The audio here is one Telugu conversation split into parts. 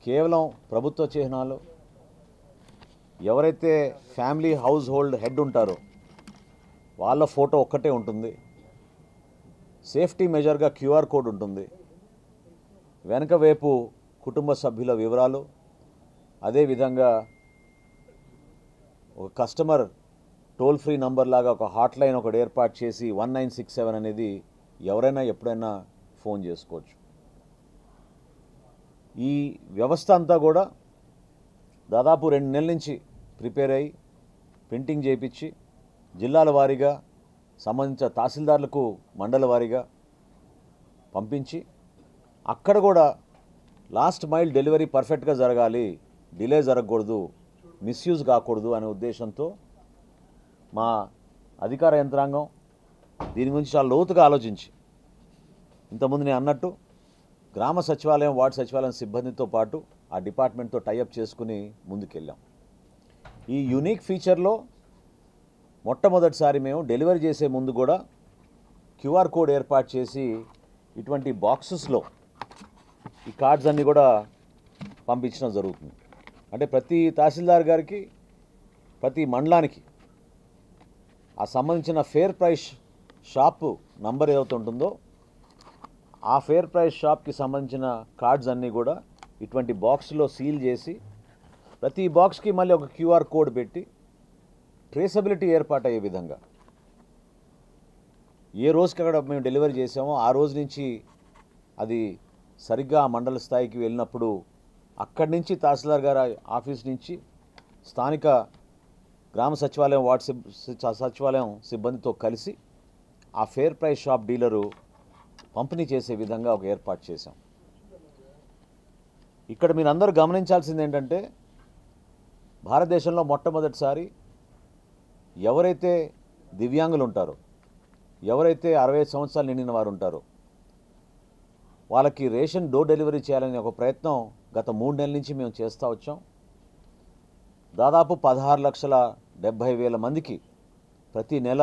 కేవలం ప్రభుత్వ చిహ్నాలు, ఎవరైతే ఫ్యామిలీ హౌస్ హోల్డ్ హెడ్ ఉంటారో వాళ్ళ ఫోటో ఒక్కటే ఉంటుంది. సేఫ్టీ మెజర్గా క్యూఆర్ కోడ్ ఉంటుంది. వెనక వైపు కుటుంబ సభ్యుల వివరాలు, అదేవిధంగా ఒక కస్టమర్ టోల్ ఫ్రీ నంబర్ లాగా ఒక హాట్ లైన్ ఒకటి ఏర్పాటు చేసి 1967 అనేది ఎవరైనా ఎప్పుడైనా ఫోన్ చేసుకోవచ్చు. ఈ వ్యవస్థ అంతా కూడా దాదాపు 2 నెలల నుంచి ప్రిపేర్ అయ్యి ప్రింటింగ్ చేయించి జిల్లాల వారీగా సంబంధించిన తహసీల్దార్లకు మండల వారీగా పంపించి అక్కడ కూడా లాస్ట్ మైల్ డెలివరీ పర్ఫెక్ట్గా జరగాలి, డిలే జరగకూడదు, మిస్యూజ్ కాకూడదు అనే ఉద్దేశంతో మా అధికార యంత్రాంగం దీని గురించి చాలా లోతుగా ఆలోచించి ఇంతకుముందు నేను అన్నట్టు గ్రామ సచివాలయం, వార్డు సచివాలయం సిబ్బందితో పాటు ఆ డిపార్ట్మెంట్తో టైఅప్ చేసుకుని ముందుకెళ్ళాం. ఈ యూనిక్ ఫీచర్లో మొట్టమొదటిసారి మేము డెలివరీ చేసే ముందు కూడా క్యూఆర్ కోడ్ ఏర్పాటు చేసి ఇటువంటి బాక్సెస్లో ఈ కార్డ్స్ అన్నీ కూడా పంపించడం జరుగుతుంది. అంటే ప్రతి తహసీల్దార్ గారికి, ప్రతి మండలానికి ఆ సంబంధించిన ఫేర్ ప్రైస్ షాపు నంబర్ ఏదైతే ఉంటుందో ఆ ఫేర్ ప్రైస్ షాప్కి సంబంధించిన కార్డ్స్ అన్నీ కూడా ఇటువంటి బాక్స్లో సీల్ చేసి ప్రతి బాక్స్కి మళ్ళీ ఒక క్యూఆర్ కోడ్ పెట్టి ట్రేసబిలిటీ ఏర్పాటయ్యే విధంగా ఏ రోజుకి అక్కడ మేము డెలివరీ చేసామో ఆ రోజు నుంచి అది సరిగ్గా ఆ మండల స్థాయికి వెళ్ళినప్పుడు అక్కడి నుంచి తహసీల్దార్ గారి ఆఫీస్ నుంచి స్థానిక గ్రామ సచివాలయం, వార్డు సచివాలయం సిబ్బందితో కలిసి ఆ ఫేర్ ప్రైస్ షాప్ డీలరు పంపిణీ చేసే విధంగా ఒక ఏర్పాటు చేశాం. ఇక్కడ మీరు అందరూ గమనించాల్సింది ఏంటంటే భారతదేశంలో మొట్టమొదటిసారి ఎవరైతే దివ్యాంగులు ఉంటారో, ఎవరైతే 65 సంవత్సరాలు నిండిన వారు ఉంటారో వాళ్ళకి రేషన్ డోర్ డెలివరీ చేయాలనే ఒక ప్రయత్నం గత 3 నెలల నుంచి మేము చేస్తూ వచ్చాం. దాదాపు 16,70,000 మందికి ప్రతి నెల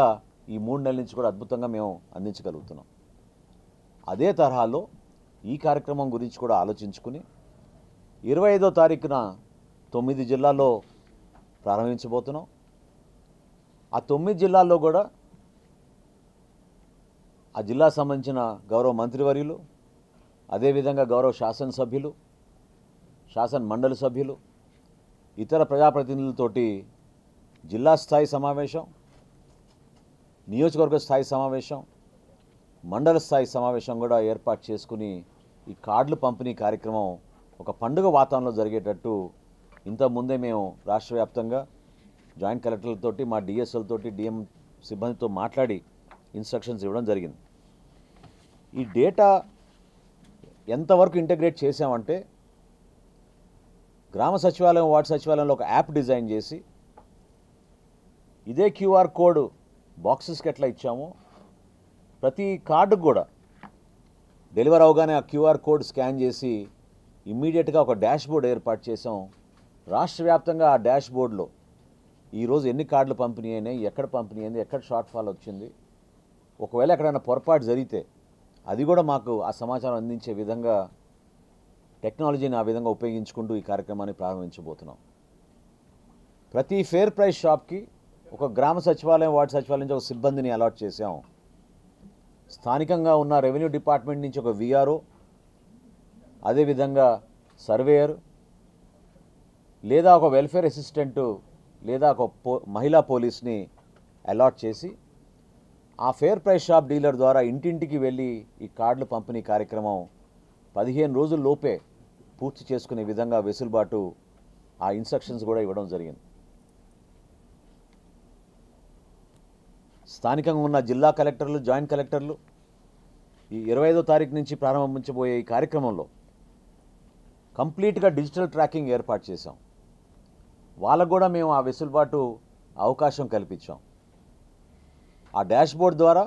ఈ 3 నెలల నుంచి కూడా అద్భుతంగా మేము అందించగలుగుతున్నాం. అదే తరహాలో ఈ కార్యక్రమం గురించి కూడా ఆలోచించుకుని 25వ తారీఖున 9 జిల్లాల్లో ప్రారంభించబోతున్నాం. ఆ 9 జిల్లాల్లో కూడా ఆ జిల్లా సంబంధించిన గౌరవ మంత్రివర్యులు, అదేవిధంగా గౌరవ శాసనసభ్యులు, శాసన మండలి సభ్యులు, ఇతర ప్రజాప్రతినిధులతోటి జిల్లా స్థాయి సమావేశం, నియోజకవర్గ స్థాయి సమావేశం, మండల స్థాయి సమావేశం కూడా ఏర్పాటు చేసుకుని ఈ కార్డులు పంపిణీ కార్యక్రమం ఒక పండుగ వాతావరణంలో జరిగేటట్టు ఇంతకుముందే మేము రాష్ట్ర వ్యాప్తంగా జాయింట్ కలెక్టర్లతోటి, మా డిఎస్ఎల్తోటి, డిఎం సిబ్బందితో మాట్లాడి ఇన్స్ట్రక్షన్స్ ఇవ్వడం జరిగింది. ఈ డేటా ఎంతవరకు ఇంటగ్రేట్ చేసామంటే గ్రామ సచివాలయం, వార్డు సచివాలయంలో ఒక యాప్ డిజైన్ చేసి ఇదే క్యూఆర్ కోడ్ బాక్సెస్కి ఎట్లా ఇచ్చామో ప్రతి కార్డుకు కూడా డెలివర్ అవగానే ఆ క్యూఆర్ కోడ్ స్కాన్ చేసి ఇమ్మీడియట్గా ఒక డాష్ బోర్డ్ ఏర్పాటు చేసాం. రాష్ట్ర వ్యాప్తంగా ఆ డాష్ బోర్డులో ఈరోజు ఎన్ని కార్డులు పంపిణీ అయినాయి, ఎక్కడ పంపిణీ అయింది, ఎక్కడ షార్ట్ ఫాల్ వచ్చింది, ఒకవేళ ఎక్కడైనా పొరపాటు జరిగితే అది కూడా మాకు ఆ సమాచారం అందించే విధంగా టెక్నాలజీని ఆ విధంగా ఉపయోగించుకుంటూ ఈ కార్యక్రమాన్ని ప్రారంభించబోతున్నాం. ప్రతి ఫేర్ ప్రైస్ షాప్కి ఒక గ్రామ సచివాలయం, వార్డు సచివాలయం నుంచి ఒక సిబ్బందిని అలాట్ చేసాం. స్థానికంగా ఉన్న రెవెన్యూ డిపార్ట్మెంట్ నుంచి ఒక విఆర్ఓ, అదేవిధంగా సర్వేయర్ లేదా ఒక వెల్ఫేర్ అసిస్టెంటు లేదా ఒక మహిళా పోలీస్ని అలాట్ చేసి ఆ ఫేర్ ప్రైస్ షాప్ డీలర్ ద్వారా ఇంటింటికి వెళ్ళి ఈ కార్డులు పంపిణీ కార్యక్రమం 15 రోజుల లోపే పూర్తి చేసుకునే విధంగా వెసులుబాటు ఆ ఇన్స్ట్రక్షన్స్ కూడా ఇవ్వడం జరిగింది. స్థానికంగా ఉన్న జిల్లా కలెక్టర్లు, జాయింట్ కలెక్టర్లు ఈ 25వ తారీఖు నుంచి ప్రారంభించబోయే ఈ కార్యక్రమంలో కంప్లీట్గా డిజిటల్ ట్రాకింగ్ ఏర్పాటు చేశాం. వాళ్ళకు కూడా మేము ఆ వెసులుబాటు అవకాశం కల్పించాం. ఆ డాష్ బోర్డ్ ద్వారా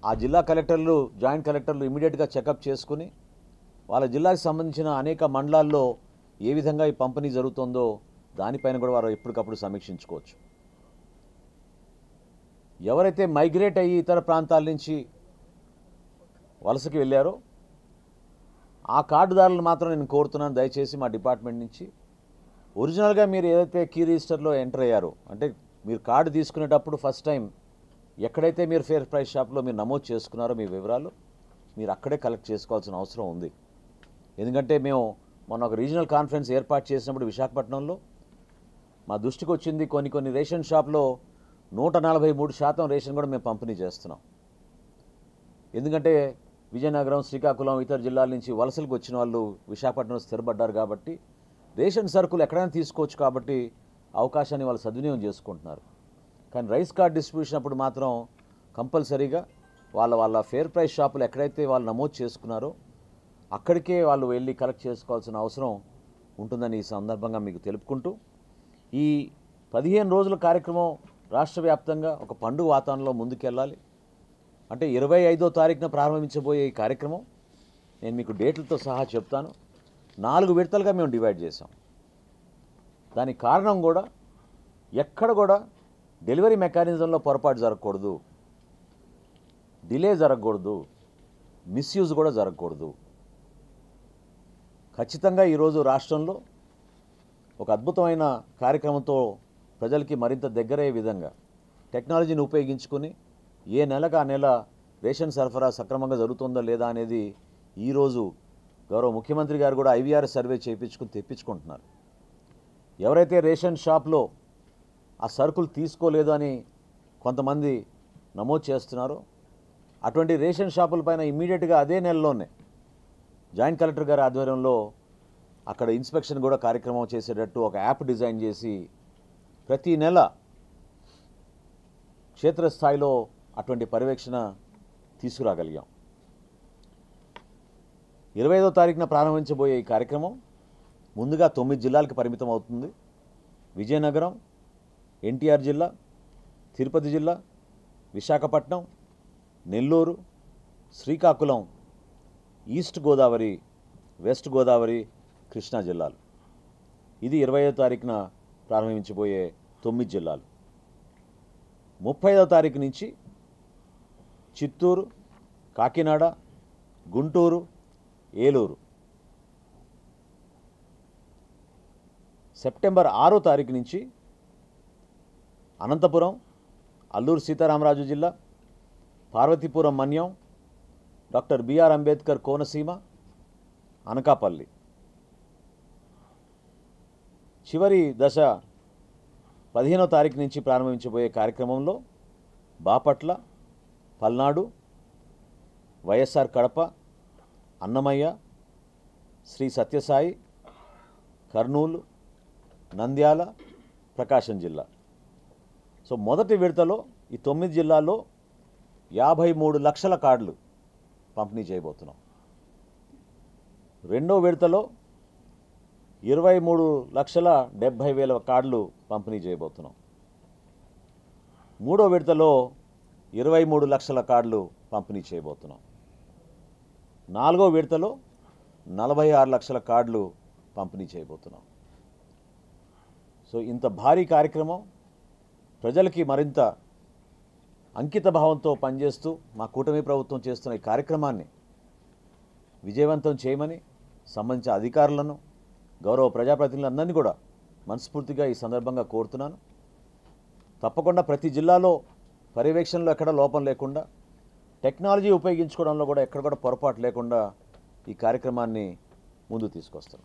ఆ జిల్లా కలెక్టర్లు, జాయింట్ కలెక్టర్లు ఇమీడియట్గా చెకప్ చేసుకుని వాళ్ళ జిల్లాకు సంబంధించిన అనేక మండలాల్లో ఏ విధంగా ఈ పంపిణీ జరుగుతుందో దానిపైన కూడా వారు ఎప్పటికప్పుడు సమీక్షించుకోవచ్చు. ఎవరైతే మైగ్రేట్ అయ్యి ఇతర ప్రాంతాల నుంచి వలసకి వెళ్ళారో ఆ కార్డుదారులను మాత్రం నేను కోరుతున్నాను, దయచేసి మా డిపార్ట్మెంట్ నుంచి ఒరిజినల్గా మీరు ఏదైతే కీ రిజిస్టర్లో ఎంటర్ అయ్యారో, అంటే మీరు కార్డు తీసుకునేటప్పుడు ఫస్ట్ టైం ఎక్కడైతే మీరు ఫేర్ ప్రైస్ షాప్లో మీరు నమోదు చేసుకున్నారో మీ వివరాలు మీరు అక్కడే కలెక్ట్ చేసుకోవాల్సిన అవసరం ఉంది. ఎందుకంటే మేము మొన్న ఒక రీజనల్ కాన్ఫరెన్స్ ఏర్పాటు చేసినప్పుడు విశాఖపట్నంలో మా దృష్టికి వచ్చింది, కొన్ని రేషన్ షాప్లో 143% రేషన్ కూడా మేము పంపిణీ చేస్తున్నాం. ఎందుకంటే విజయనగరం, శ్రీకాకుళం, ఇతర జిల్లాల నుంచి వలసలకు వచ్చిన వాళ్ళు విశాఖపట్నంలో స్థిరపడ్డారు కాబట్టి రేషన్ సరుకులు ఎక్కడైనా తీసుకోవచ్చు కాబట్టి అవకాశాన్ని వాళ్ళు సద్వినియోగం చేసుకుంటున్నారు. కానీ రైస్ కార్డ్ డిస్ట్రిబ్యూషన్ అప్పుడు మాత్రం కంపల్సరీగా వాళ్ళ ఫేర్ ప్రైస్ షాపులు ఎక్కడైతే వాళ్ళు నమోదు చేసుకున్నారో అక్కడికే వాళ్ళు వెళ్ళి కలెక్ట్ చేసుకోవాల్సిన అవసరం ఉంటుందని ఈ సందర్భంగా మీకు తెలుపుకుంటూ, ఈ 15 రోజుల కార్యక్రమం రాష్ట్ర వ్యాప్తంగా ఒక పండుగ వాతావరణంలో ముందుకెళ్ళాలి. అంటే 25వ తారీఖున ప్రారంభించబోయే ఈ కార్యక్రమం నేను మీకు డేట్లతో సహా చెప్తాను. 4 విడతలుగా మేము డివైడ్ చేసాం. దానికి కారణం కూడా ఎక్కడ కూడా డెలివరీ మెకానిజంలో పొరపాటు జరగకూడదు, డిలే జరగకూడదు, మిస్యూజ్ కూడా జరగకూడదు. ఖచ్చితంగా ఈరోజు రాష్ట్రంలో ఒక అద్భుతమైన కార్యక్రమంతో ప్రజలకి మరింత దగ్గరయ్యే విధంగా టెక్నాలజీని ఉపయోగించుకుని ఏ నెలకు ఆ నెల రేషన్ సరఫరా సక్రమంగా జరుగుతుందో లేదా అనేది ఈరోజు గౌరవ ముఖ్యమంత్రి గారు కూడా IVR సర్వే చేయించుకుని తెప్పించుకుంటున్నారు. ఎవరైతే రేషన్ షాప్లో ఆ సరుకులు తీసుకోలేదు అని కొంతమంది నమోదు చేస్తున్నారో అటువంటి రేషన్ షాపులపైన ఇమ్మీడియట్గా అదే నెలలోనే జాయింట్ కలెక్టర్ గారి ఆధ్వర్యంలో అక్కడ ఇన్స్పెక్షన్ కూడా కార్యక్రమం చేసేటట్టు ఒక యాప్ డిజైన్ చేసి ప్రతి నెల క్షేత్రస్థాయిలో అటువంటి పర్యవేక్షణ తీసుకురాగలిగాం. 25వ తారీఖున ప్రారంభించబోయే ఈ కార్యక్రమం ముందుగా 9 జిల్లాలకు పరిమితం అవుతుంది. విజయనగరం, NTR జిల్లా, తిరుపతి జిల్లా, విశాఖపట్నం, నెల్లూరు, శ్రీకాకుళం, ఈస్ట్ గోదావరి, వెస్ట్ గోదావరి, కృష్ణా జిల్లాలు. ఇది 25వ తారీఖున ప్రారంభించబోయే 9 జిల్లాలు. 30వ తారీఖు నుంచి చిత్తూరు, కాకినాడ, గుంటూరు, ఏలూరు. సెప్టెంబర్ 6వ తారీఖు నుంచి అనంతపురం, అల్లూరు సీతారామరాజు జిల్లా, పార్వతీపురం మన్యం, డాక్టర్ బిఆర్ అంబేద్కర్ కోనసీమ, అనకాపల్లి. చివరి దశ 15వ తారీఖు నుంచి ప్రారంభించబోయే కార్యక్రమంలో బాపట్ల, పల్నాడు, వైఎస్ఆర్ కడప, అన్నమయ్య, శ్రీ సత్యసాయి, కర్నూలు, నంద్యాల, ప్రకాశం జిల్లా. సో మొదటి విడతలో ఈ 9 జిల్లాల్లో 53 లక్షల కార్డులు పంపిణీ చేయబోతున్నాం. రెండో విడతలో 23,70,000 కార్డులు పంపిణీ చేయబోతున్నాం. మూడో విడతలో 23 లక్షల కార్డులు పంపిణీ చేయబోతున్నాం. నాలుగో విడతలో 46 లక్షల కార్డులు పంపిణీ చేయబోతున్నాం. సో ఇంత భారీ కార్యక్రమం ప్రజలకి మరింత అంకిత భావంతో పనిచేస్తూ మా కూటమి ప్రభుత్వం చేస్తున్న ఈ కార్యక్రమాన్ని విజయవంతం చేయమని సంబంధించిన అధికారులను, గౌరవ ప్రజాప్రతినిధులందరినీ కూడా మనస్ఫూర్తిగా ఈ సందర్భంగా కోరుతున్నాను. తప్పకుండా ప్రతి జిల్లాలో పర్యవేక్షణలో ఎక్కడ లోపం లేకుండా, టెక్నాలజీ ఉపయోగించుకోవడంలో కూడా ఎక్కడ కూడా పొరపాటు లేకుండా ఈ కార్యక్రమాన్ని ముందుకు తీసుకొస్తాం.